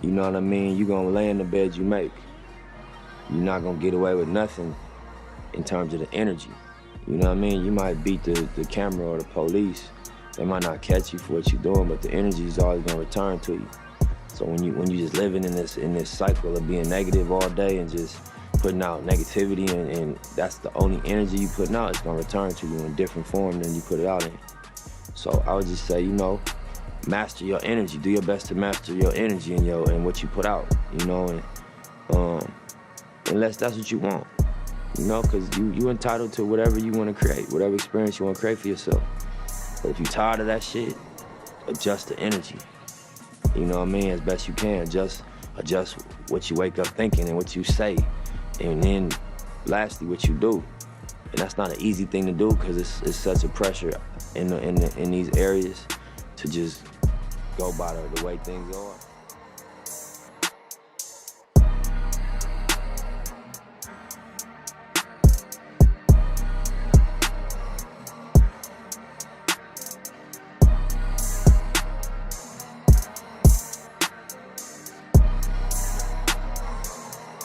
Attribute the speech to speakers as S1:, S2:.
S1: You know what I mean? You're gonna lay in the bed you make. You're not gonna get away with nothing in terms of the energy. You know what I mean? You might beat the camera or the police. They might not catch you for what you're doing, but the energy is always gonna return to you. So when you just living in this cycle of being negative all day and just putting out negativity and that's the only energy you putting out, it's gonna return to you in a different form than you put it out in. So I would just say, you know, master your energy. Do your best to master your energy and what you put out, you know, and unless that's what you want, you know, because you entitled to whatever you want to create, whatever experience you want to create for yourself. But if you're tired of that shit, adjust the energy. You know what I mean? As best you can, adjust what you wake up thinking and what you say, and then lastly what you do. And that's not an easy thing to do because it's such a pressure in these areas to just go by the way things are.